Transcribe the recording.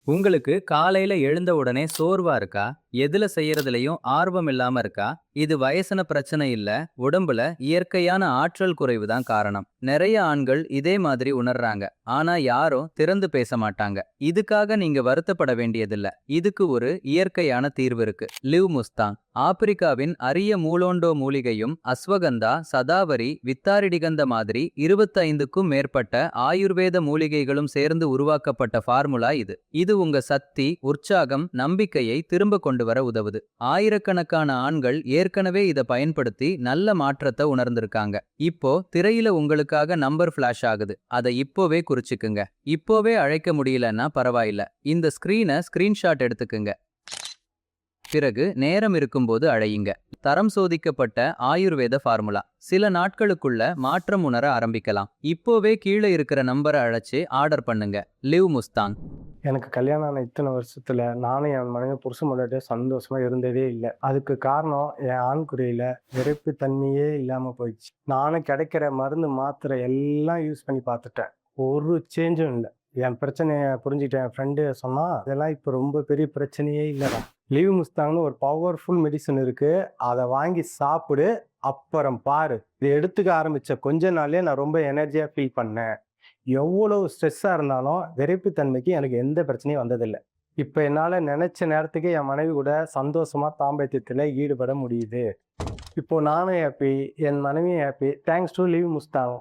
உங்களுக்கு காலையில எழுந்த உடனே சோர்வா இருக்கா? எதுல செய்யறதுலயும் ஆர்வம் இல்லாம இருக்கா? இது வயசுன பிரச்சனை இல்ல. உடம்புல இயற்கையான ஆற்றல் குறைவு தான் காரணம். நிறைய ஆண்கள் இதே மாதிரி உணர்றாங்க. ஆனா யாரும் திறந்து பேச மாட்டாங்க. இதுக்காக நீங்க வருத்தப்பட வேண்டியதில்ல. இதுக்கு ஒரு இயற்கையான தீர்வு இருக்கு. லிவ் முஸ்தாங் ஆப்பிரிக்காவின் அரிய மூலோண்டோ மூலிகையும் அஸ்வகந்தா, சதாவரி, வித்தாரிடிகந்த மாதிரி 25க்கும் மேற்பட்ட ஆயுர்வேத மூலிகைகளும் சேர்ந்து உருவாக்கப்பட்ட ஃபார்முலா இது. இது உங்க சக்தி, உற்சாகம், நம்பிக்கையை திரும்ப கொண்டு வர உதவுது. ஆயிரக்கணக்கான ஆண்கள் ஏற்கனவே இத பயன்படுத்தி நல்ல மாற்றத்தை உணர்ந்திருக்காங்க. இப்போ திரையில உங்களுக்காக நம்பர் ஃபிளாஷ் ஆகுது. அதை இப்போவே குறிச்சுக்குங்க. இப்போவே அழைக்க முடியலன்னா பரவாயில்ல. இந்த ஸ்கிரீன்ஷாட் எடுத்துக்குங்க. பிறகு நேரம் இருக்கும்போது அழையுங்க. தரம் சோதிக்கப்பட்ட ஆயுர்வேத ஃபார்முலா. சில நாட்களுக்குள்ள மாற்றம் உணர ஆரம்பிக்கலாம். இப்போவே கீழே இருக்கிற நம்பரை அழைச்சு ஆர்டர் பண்ணுங்க. லிவ் முஸ்தாங். எனக்கு கல்யாணம் ஆன இத்தனை வருஷத்துல நானும் என் மனைவி புருஷன் பொண்டாட்டியும் சந்தோஷமா இருந்ததே இல்லை. அதுக்கு காரணம் என் ஆண்குறியில விரைப்பு தன்மையே இல்லாம போயிடுச்சு. நானும் கிடைக்கிற மருந்து மாத்திரை எல்லாம் யூஸ் பண்ணி பார்த்துட்டேன். ஒரு சேஞ்சும் இல்லை. என் பிரச்சனைய புரிஞ்சுக்கிட்ட என் ஃப்ரெண்டு சொன்னா, இதெல்லாம் இப்போ ரொம்ப பெரிய பிரச்சனையே இல்லைடா. லீவ் முஸ்தாங்னு ஒரு பவர்ஃபுல் மெடிசன் இருக்கு. அதை வாங்கி சாப்பிடு, அப்புறம் பாரு. இதை எடுத்துக்க ஆரம்பிச்ச கொஞ்ச நாள்லயே நான் ரொம்ப எனர்ஜியா ஃபீல் பண்ணேன். எவ்வளவு ஸ்ட்ரெஸ்ஸா இருந்தாலும் விரைப்புத்தன்மைக்கு எனக்கு எந்த பிரச்சனையும் வந்ததில்லை. இப்ப என்னால நினைச்ச நேரத்துக்கு என் மனைவி கூட சந்தோஷமா தாம்பத்தியத்துல ஈடுபட முடியுது. இப்போ நானும் ஹாப்பி, என் மனைவியும் ஹாப்பி. Thanks to live முஸ்தாங்.